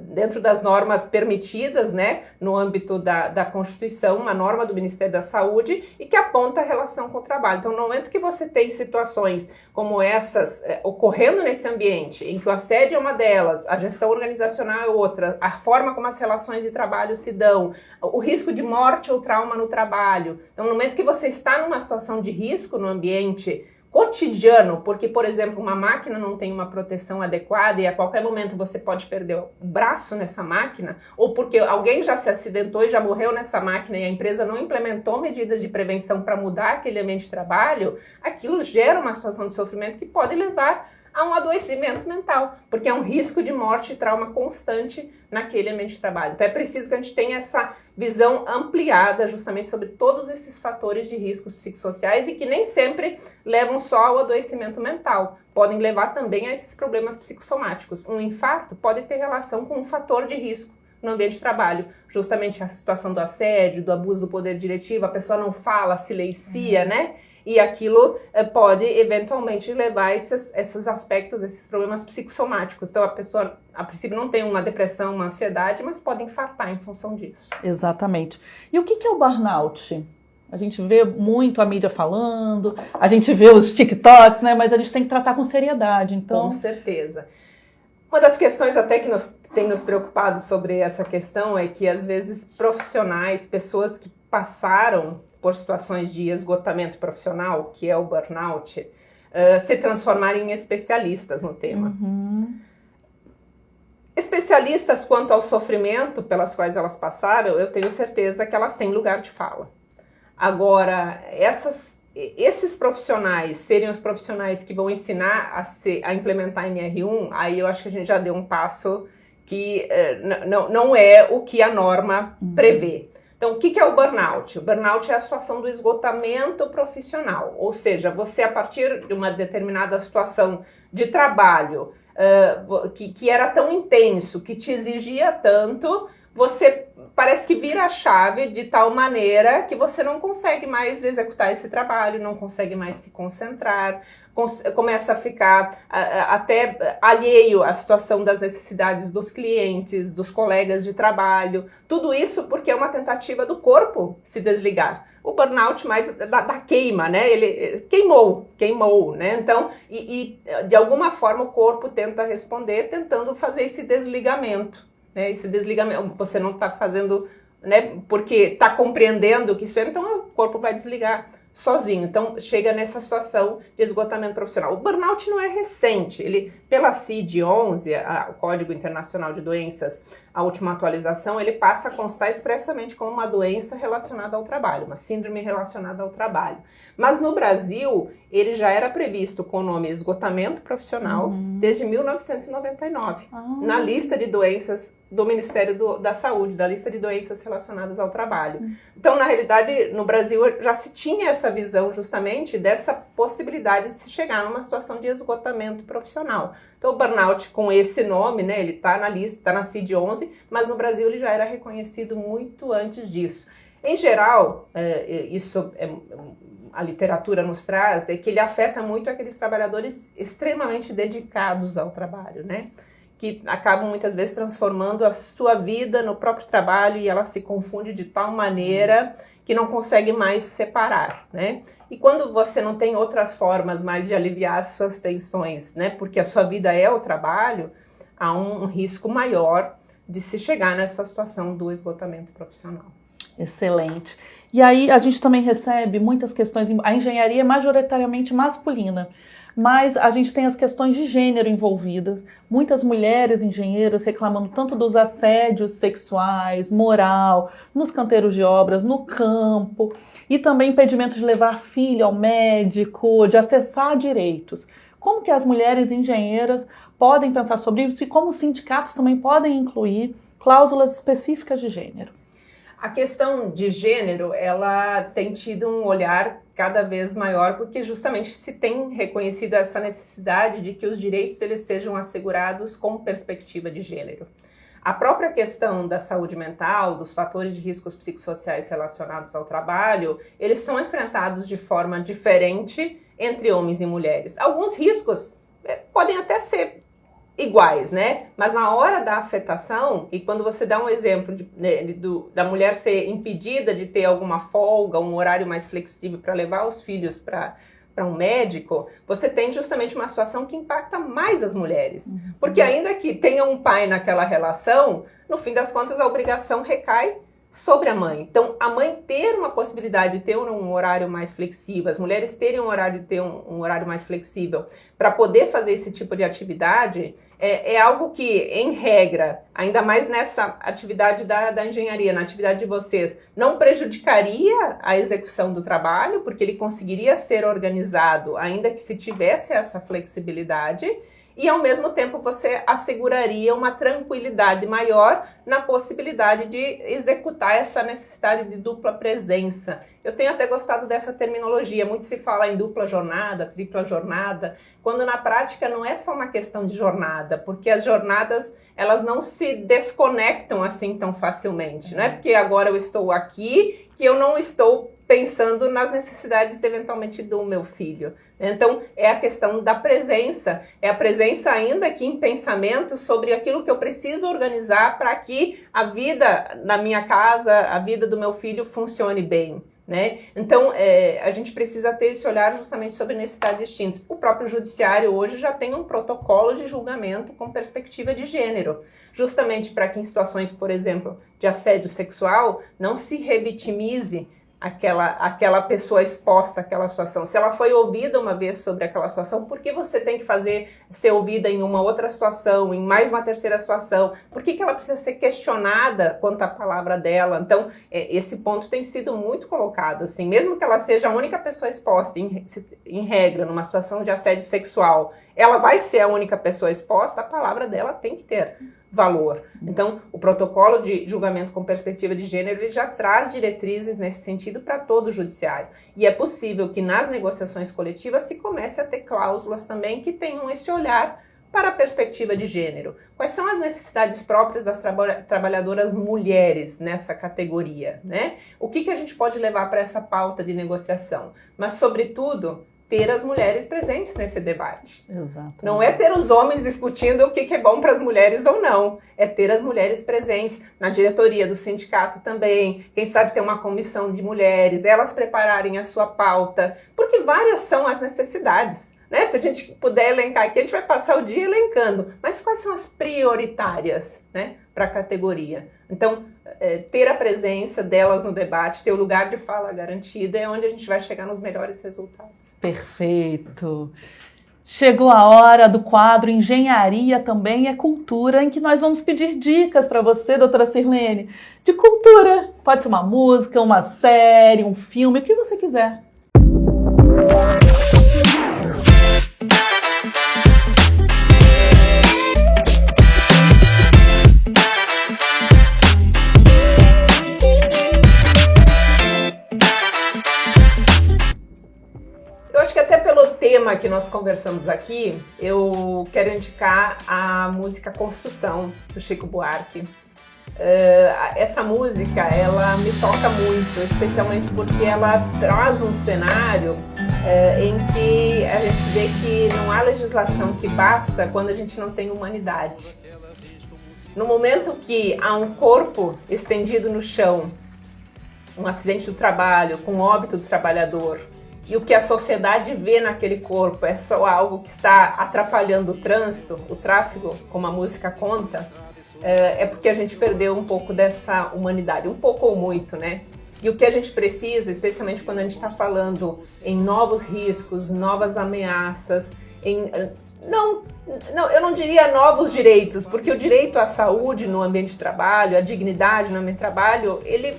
Speaker 2: dentro das normas permitidas, né, no âmbito da Constituição, uma norma do Ministério da Saúde, e que aponta a relação com o trabalho. Então, no momento que você tem situações como essas ocorrendo nesse ambiente, em que o assédio é uma delas, a gestão organizacional é outra, a forma como as relações de trabalho se dão, o risco de morte ou trauma no trabalho. Então, no momento que você está numa situação de risco no ambiente cotidiano, porque, por exemplo, uma máquina não tem uma proteção adequada e a qualquer momento você pode perder o braço nessa máquina, ou porque alguém já se acidentou e já morreu nessa máquina e a empresa não implementou medidas de prevenção para mudar aquele ambiente de trabalho, aquilo gera uma situação de sofrimento que pode levar a um adoecimento mental, porque é um risco de morte e trauma constante naquele ambiente de trabalho. Então é preciso que a gente tenha essa visão ampliada justamente sobre todos esses fatores de riscos psicossociais e que nem sempre levam só ao adoecimento mental, podem levar também a esses problemas psicossomáticos. Um infarto pode ter relação com um fator de risco no ambiente de trabalho. Justamente a situação do assédio, do abuso do poder diretivo, a pessoa não fala, silencia, né? E aquilo pode eventualmente levar a esses aspectos, esses problemas psicossomáticos. Então a pessoa, a princípio, não tem uma depressão, uma ansiedade, mas pode infartar em função disso.
Speaker 1: Exatamente. E o que é o burnout? A gente vê muito a mídia falando, a gente vê os TikToks, né? Mas a gente tem que tratar com seriedade, então...
Speaker 2: Com certeza. Uma das questões até que tem nos preocupado sobre essa questão é que, às vezes, profissionais, pessoas que passaram por situações de esgotamento profissional, que é o burnout, se transformarem em especialistas no tema.
Speaker 1: Uhum.
Speaker 2: Especialistas quanto ao sofrimento pelas quais elas passaram, eu tenho certeza que elas têm lugar de fala. Agora, esses profissionais serem os profissionais que vão ensinar a implementar a NR1, aí eu acho que a gente já deu um passo que não é o que a norma prevê. Então, o que é o burnout? O burnout é a situação do esgotamento profissional, ou seja, você, a partir de uma determinada situação de trabalho que era tão intenso, que te exigia tanto, você parece que vira a chave de tal maneira que você não consegue mais executar esse trabalho, não consegue mais se concentrar, começa a ficar até alheio à situação das necessidades dos clientes, dos colegas de trabalho, tudo isso porque é uma tentativa do corpo se desligar. O burnout mais da queima, né? Ele queimou, né? Então, e de alguma forma o corpo tenta responder, tentando fazer esse desligamento. Né, esse desligamento, você não está fazendo, né, porque está compreendendo que isso é, então o corpo vai desligar sozinho. Então chega nessa situação de esgotamento profissional. O burnout não é recente, ele, pela CID-11, o Código Internacional de Doenças, a última atualização, ele passa a constar expressamente como uma doença relacionada ao trabalho, uma síndrome relacionada ao trabalho. Mas no Brasil, ele já era previsto com o nome esgotamento profissional desde 1999, na lista de doenças do Ministério da Saúde, da lista de doenças relacionadas ao trabalho. Então, na realidade, no Brasil já se tinha essa visão justamente dessa possibilidade de se chegar numa situação de esgotamento profissional. Então, o burnout com esse nome, né, ele está na lista, está na CID-11, mas no Brasil ele já era reconhecido muito antes disso. Em geral, a literatura nos traz, é que ele afeta muito aqueles trabalhadores extremamente dedicados ao trabalho, né? Que acabam muitas vezes transformando a sua vida no próprio trabalho e ela se confunde de tal maneira que não consegue mais separar, né? E quando você não tem outras formas mais de aliviar as suas tensões, né? Porque a sua vida é o trabalho, há um risco maior de se chegar nessa situação do esgotamento profissional.
Speaker 1: Excelente. E aí a gente também recebe muitas questões, a engenharia é majoritariamente masculina, mas a gente tem as questões de gênero envolvidas, muitas mulheres engenheiras reclamando tanto dos assédios sexuais, moral, nos canteiros de obras, no campo, e também impedimento de levar filho ao médico, de acessar direitos. Como que as mulheres engenheiras podem pensar sobre isso e como os sindicatos também podem incluir cláusulas específicas de gênero?
Speaker 2: A questão de gênero, ela tem tido um olhar cada vez maior, porque justamente se tem reconhecido essa necessidade de que os direitos eles sejam assegurados com perspectiva de gênero. A própria questão da saúde mental, dos fatores de riscos psicossociais relacionados ao trabalho, eles são enfrentados de forma diferente entre homens e mulheres. Alguns riscos podem até ser iguais, né? Mas na hora da afetação, e quando você dá um exemplo da mulher ser impedida de ter alguma folga, um horário mais flexível para levar os filhos para um médico, você tem justamente uma situação que impacta mais as mulheres. Porque ainda que tenha um pai naquela relação, no fim das contas a obrigação recai sobre a mãe. Então, a mãe ter uma possibilidade de ter um horário mais flexível, as mulheres terem um horário mais flexível para poder fazer esse tipo de atividade, é algo que, em regra, ainda mais nessa atividade da engenharia, na atividade de vocês, não prejudicaria a execução do trabalho, porque ele conseguiria ser organizado, ainda que se tivesse essa flexibilidade, e ao mesmo tempo você asseguraria uma tranquilidade maior na possibilidade de executar evitar essa necessidade de dupla presença. Eu tenho até gostado dessa terminologia, muito se fala em dupla jornada, tripla jornada, quando na prática não é só uma questão de jornada, porque as jornadas, elas não se desconectam assim tão facilmente, não é porque agora eu estou aqui que eu não estou pensando nas necessidades, eventualmente, do meu filho. Então, é a questão da presença, é a presença ainda aqui em pensamento sobre aquilo que eu preciso organizar para que a vida na minha casa, a vida do meu filho funcione bem. Né? Então, a gente precisa ter esse olhar justamente sobre necessidades distintas. O próprio judiciário hoje já tem um protocolo de julgamento com perspectiva de gênero, justamente para que em situações, por exemplo, de assédio sexual, não se revitimize aquela pessoa exposta àquela situação. Se ela foi ouvida uma vez sobre aquela situação, por que você tem que ser ouvida em uma outra situação, em mais uma terceira situação? Por que ela precisa ser questionada quanto à palavra dela? Então, esse ponto tem sido muito colocado, assim, mesmo que ela seja a única pessoa exposta, em regra, numa situação de assédio sexual, ela vai ser a única pessoa exposta, a palavra dela tem que ter valor. Então, o protocolo de julgamento com perspectiva de gênero, ele já traz diretrizes nesse sentido para todo o judiciário. E é possível que nas negociações coletivas se comece a ter cláusulas também que tenham esse olhar para a perspectiva de gênero. Quais são as necessidades próprias das trabalhadoras mulheres nessa categoria, né? O que a gente pode levar para essa pauta de negociação? Mas, sobretudo, ter as mulheres presentes nesse debate.
Speaker 1: Exato.
Speaker 2: Não é ter os homens discutindo o que é bom para as mulheres ou não, é ter as mulheres presentes na diretoria do sindicato também, quem sabe ter uma comissão de mulheres, elas prepararem a sua pauta, porque várias são as necessidades. Né? Se a gente puder elencar aqui, a gente vai passar o dia elencando, mas quais são as prioritárias, né, para a categoria? Então, ter a presença delas no debate, ter o lugar de fala garantido é onde a gente vai chegar nos melhores resultados.
Speaker 1: Perfeito! Chegou a hora do quadro Engenharia Também é Cultura, em que nós vamos pedir dicas para você, doutora Sirlene, de cultura. Pode ser uma música, uma série, um filme, o que você quiser.
Speaker 2: Tema que nós conversamos aqui, eu quero indicar a música Construção, do Chico Buarque. Essa música, ela me toca muito, especialmente porque ela traz um cenário em que a gente vê que não há legislação que basta quando a gente não tem humanidade. No momento que há um corpo estendido no chão, um acidente do trabalho, com óbito do trabalhador, e o que a sociedade vê naquele corpo é só algo que está atrapalhando o trânsito, o tráfego, como a música conta, é porque a gente perdeu um pouco dessa humanidade, um pouco ou muito, né? E o que a gente precisa, especialmente quando a gente está falando em novos riscos, novas ameaças, eu não diria novos direitos, porque o direito à saúde no ambiente de trabalho, a dignidade no ambiente de trabalho, ele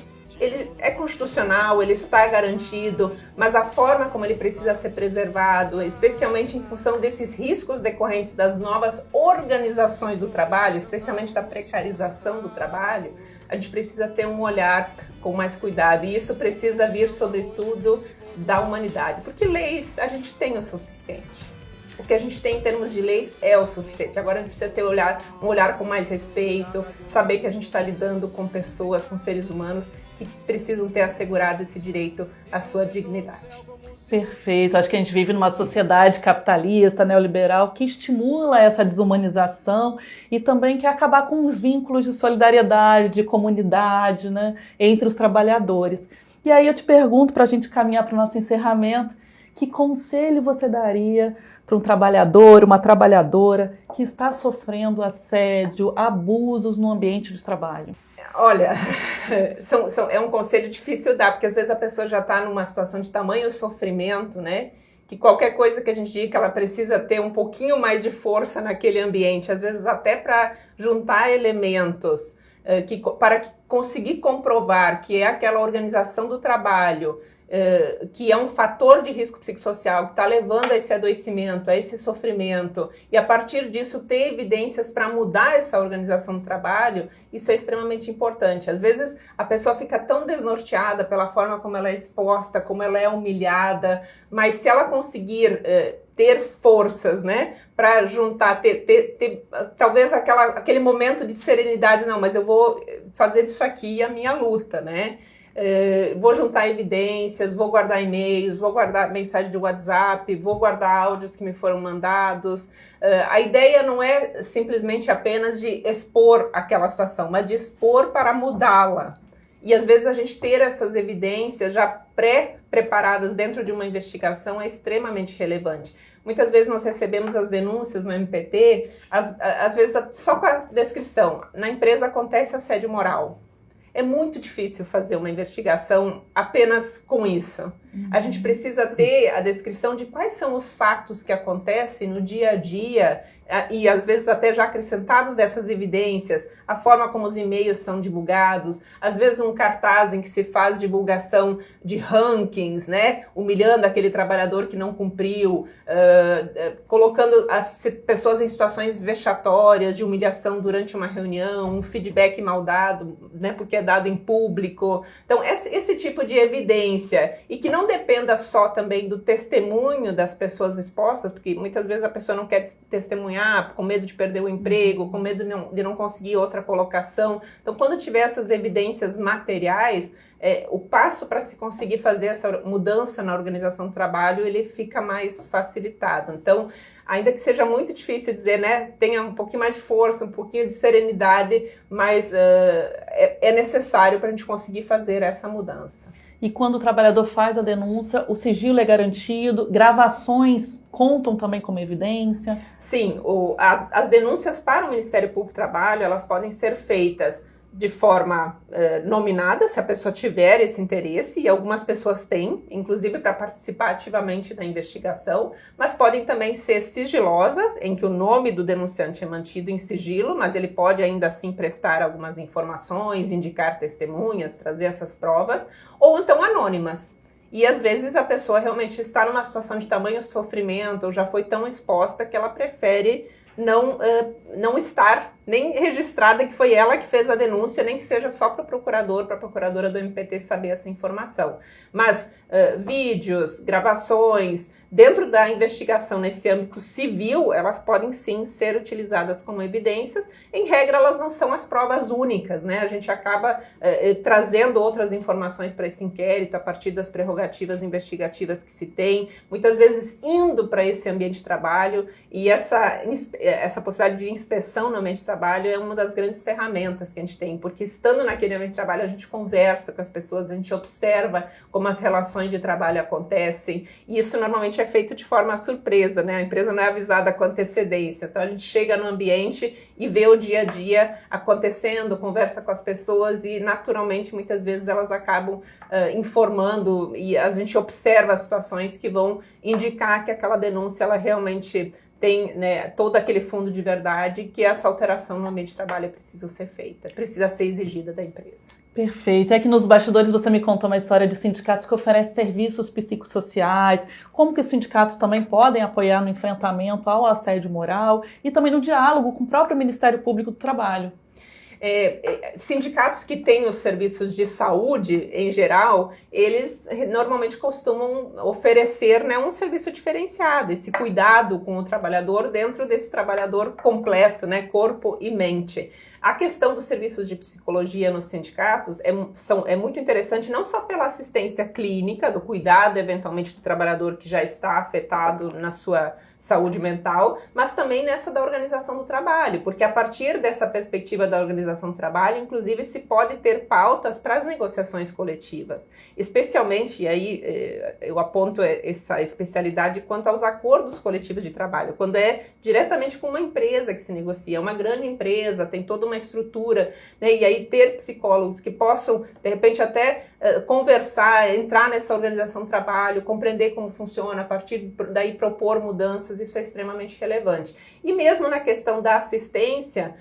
Speaker 2: é constitucional, ele está garantido, mas a forma como ele precisa ser preservado, especialmente em função desses riscos decorrentes das novas organizações do trabalho, especialmente da precarização do trabalho, a gente precisa ter um olhar com mais cuidado. E isso precisa vir, sobretudo, da humanidade, porque leis a gente tem o suficiente. O que a gente tem em termos de leis é o suficiente. Agora a gente precisa ter um olhar com mais respeito, saber que a gente está lidando com pessoas, com seres humanos que precisam ter assegurado esse direito à sua dignidade.
Speaker 1: Perfeito. Acho que a gente vive numa sociedade capitalista, neoliberal, que estimula essa desumanização e também quer acabar com os vínculos de solidariedade, de comunidade, né, entre os trabalhadores. E aí eu te pergunto, para a gente caminhar para o nosso encerramento, que conselho você daria para um trabalhador, uma trabalhadora que está sofrendo assédio, abusos no ambiente de trabalho?
Speaker 2: Olha, é um conselho difícil dar, porque às vezes a pessoa já está numa situação de tamanho sofrimento, né? Que qualquer coisa que a gente diga, ela precisa ter um pouquinho mais de força naquele ambiente, às vezes até para juntar elementos para conseguir comprovar que é aquela organização do trabalho que é um fator de risco psicossocial, que está levando a esse adoecimento, a esse sofrimento, e a partir disso ter evidências para mudar essa organização do trabalho, isso é extremamente importante. Às vezes a pessoa fica tão desnorteada pela forma como ela é exposta, como ela é humilhada, mas se ela conseguir ter forças, né, para juntar, ter talvez aquele momento de serenidade, não, mas eu vou fazer disso aqui a minha luta, né? Vou juntar evidências, vou guardar e-mails, vou guardar mensagem de WhatsApp, vou guardar áudios que me foram mandados. A ideia não é simplesmente apenas de expor aquela situação, mas de expor para mudá-la. E às vezes a gente ter essas evidências já pré-preparadas dentro de uma investigação é extremamente relevante. Muitas vezes nós recebemos as denúncias no MPT, às vezes só com a descrição, na empresa acontece assédio moral. É muito difícil fazer uma investigação apenas com isso. A gente precisa ter a descrição de quais são os fatos que acontecem no dia a dia e às vezes até já acrescentados dessas evidências, a forma como os e-mails são divulgados, às vezes um cartaz em que se faz divulgação de rankings, né, humilhando aquele trabalhador que não cumpriu, colocando as pessoas em situações vexatórias de humilhação durante uma reunião, um feedback mal dado, né, porque é dado em público. Então esse tipo de evidência, e que não dependa só também do testemunho das pessoas expostas, porque muitas vezes a pessoa não quer testemunhar com medo de perder o emprego, com medo de não conseguir outra colocação. Então, quando tiver essas evidências materiais, o passo para se conseguir fazer essa mudança na organização do trabalho, ele fica mais facilitado. Então, ainda que seja muito difícil dizer, né, tenha um pouquinho mais de força, um pouquinho de serenidade, mas é necessário para a gente conseguir fazer essa mudança.
Speaker 1: E quando o trabalhador faz a denúncia, o sigilo é garantido, gravações contam também como evidência?
Speaker 2: Sim, as denúncias para o Ministério Público do Trabalho, elas podem ser feitas de forma nominada, se a pessoa tiver esse interesse, e algumas pessoas têm, inclusive para participar ativamente da investigação, mas podem também ser sigilosas, em que o nome do denunciante é mantido em sigilo, mas ele pode ainda assim prestar algumas informações, indicar testemunhas, trazer essas provas, ou então anônimas. E às vezes a pessoa realmente está numa situação de tamanho sofrimento, ou já foi tão exposta que ela prefere não estar nem registrada que foi ela que fez a denúncia, nem que seja só para o procurador, para a procuradora do MPT saber essa informação. Mas vídeos, gravações, dentro da investigação nesse âmbito civil, elas podem sim ser utilizadas como evidências. Em regra, elas não são as provas únicas, né? A gente acaba trazendo outras informações para esse inquérito a partir das prerrogativas investigativas que se tem, muitas vezes indo para esse ambiente de trabalho, e essa possibilidade de inspeção no ambiente de trabalho é uma das grandes ferramentas que a gente tem, porque estando naquele ambiente de trabalho a gente conversa com as pessoas, a gente observa como as relações de trabalho acontecem, e isso normalmente é feito de forma surpresa, né? A empresa não é avisada com antecedência, então a gente chega no ambiente e vê o dia a dia acontecendo, conversa com as pessoas e naturalmente muitas vezes elas acabam informando, e a gente observa as situações que vão indicar que aquela denúncia ela realmente tem, né, todo aquele fundo de verdade, que essa alteração no ambiente de trabalho precisa ser feita, precisa ser exigida da empresa.
Speaker 1: Perfeito. É que nos bastidores você me contou uma história de sindicatos que oferecem serviços psicossociais, como que os sindicatos também podem apoiar no enfrentamento ao assédio moral e também no diálogo com o próprio Ministério Público do Trabalho.
Speaker 2: Sindicatos que têm os serviços de saúde, em geral, eles normalmente costumam oferecer, né, um serviço diferenciado, esse cuidado com o trabalhador dentro desse trabalhador completo, né, corpo e mente. A questão dos serviços de psicologia nos sindicatos é muito interessante, não só pela assistência clínica, do cuidado eventualmente do trabalhador que já está afetado na sua saúde mental, mas também nessa da organização do trabalho, porque a partir dessa perspectiva da organização do trabalho, inclusive se pode ter pautas para as negociações coletivas, especialmente, e aí eu aponto essa especialidade quanto aos acordos coletivos de trabalho, quando é diretamente com uma empresa que se negocia, uma grande empresa, tem toda uma estrutura, né, e aí ter psicólogos que possam, de repente, até conversar, entrar nessa organização do trabalho, compreender como funciona, a partir daí propor mudanças, isso é extremamente relevante. E mesmo na questão da assistência,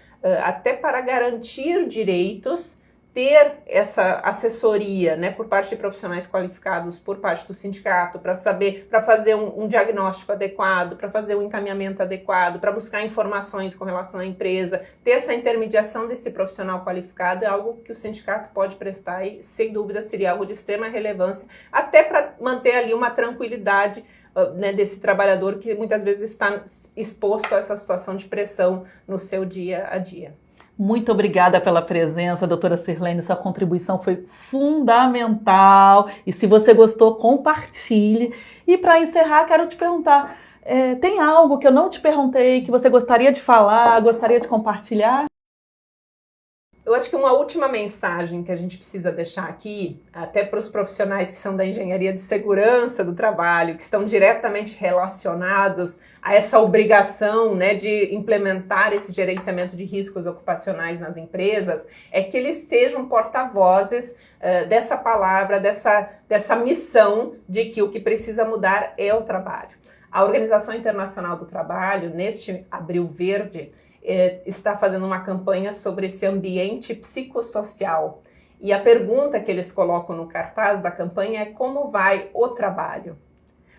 Speaker 2: até para garantir direitos, ter essa assessoria, né, por parte de profissionais qualificados, por parte do sindicato, para fazer um diagnóstico adequado, para fazer um encaminhamento adequado, para buscar informações com relação à empresa, ter essa intermediação desse profissional qualificado é algo que o sindicato pode prestar e, sem dúvida, seria algo de extrema relevância, até para manter ali uma tranquilidade, né, desse trabalhador que muitas vezes está exposto a essa situação de pressão no seu dia a dia.
Speaker 1: Muito obrigada pela presença, doutora Sirlene, sua contribuição foi fundamental e se você gostou, compartilhe. E para encerrar, quero te perguntar, tem algo que eu não te perguntei, que você gostaria de falar, gostaria de compartilhar?
Speaker 2: Eu acho que uma última mensagem que a gente precisa deixar aqui, até para os profissionais que são da engenharia de segurança do trabalho, que estão diretamente relacionados a essa obrigação, né, de implementar esse gerenciamento de riscos ocupacionais nas empresas, é que eles sejam porta-vozes dessa palavra, dessa missão de que o que precisa mudar é o trabalho. A Organização Internacional do Trabalho, neste Abril Verde, está fazendo uma campanha sobre esse ambiente psicossocial. E a pergunta que eles colocam no cartaz da campanha é como vai o trabalho?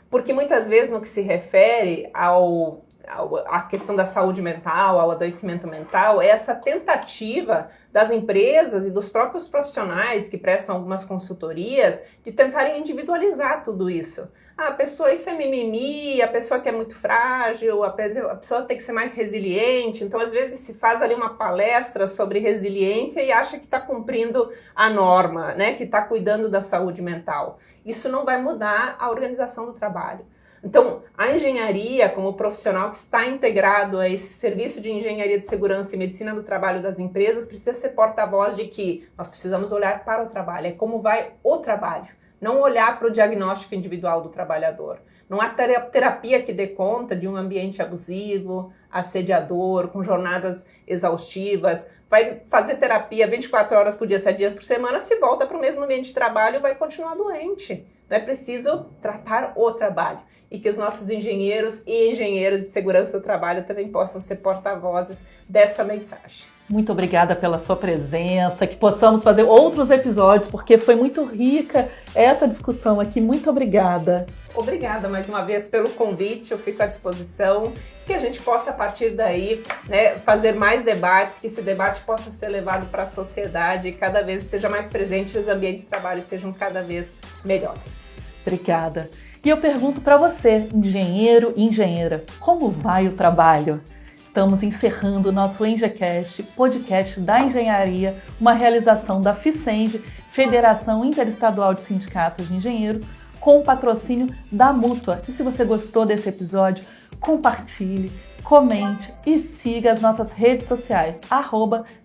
Speaker 2: Porque muitas vezes no que se refere à questão da saúde mental, ao adoecimento mental, é essa tentativa das empresas e dos próprios profissionais que prestam algumas consultorias de tentarem individualizar tudo isso. A pessoa, isso é mimimi, a pessoa que é muito frágil, a pessoa tem que ser mais resiliente. Então, às vezes, se faz ali uma palestra sobre resiliência e acha que está cumprindo a norma, né? Que está cuidando da saúde mental. Isso não vai mudar a organização do trabalho. Então, a engenharia, como profissional que está integrado a esse serviço de engenharia de segurança e medicina do trabalho das empresas, precisa ser porta-voz de que nós precisamos olhar para o trabalho, é como vai o trabalho, não olhar para o diagnóstico individual do trabalhador. Não há terapia que dê conta de um ambiente abusivo, assediador, com jornadas exaustivas. Vai fazer terapia 24 horas por dia, 7 dias por semana, se volta para o mesmo ambiente de trabalho, vai continuar doente. Não é preciso tratar o trabalho. E que os nossos engenheiros e engenheiras de segurança do trabalho também possam ser porta-vozes dessa mensagem.
Speaker 1: Muito obrigada pela sua presença, que possamos fazer outros episódios, porque foi muito rica essa discussão aqui. Muito obrigada.
Speaker 2: Obrigada mais uma vez pelo convite, eu fico à disposição, que a gente possa, a partir daí, né, fazer mais debates, que esse debate possa ser levado para a sociedade e cada vez esteja mais presente e os ambientes de trabalho sejam cada vez melhores.
Speaker 1: Obrigada. E eu pergunto para você, engenheiro e engenheira, como vai o trabalho? Estamos encerrando o nosso EngeCast, podcast da engenharia, uma realização da FICENG, Federação Interestadual de Sindicatos de Engenheiros, com o patrocínio da Mútua. E se você gostou desse episódio, compartilhe, comente e siga as nossas redes sociais,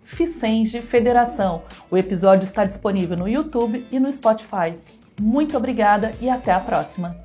Speaker 1: @FICENG Federação. O episódio está disponível no YouTube e no Spotify. Muito obrigada e até a próxima!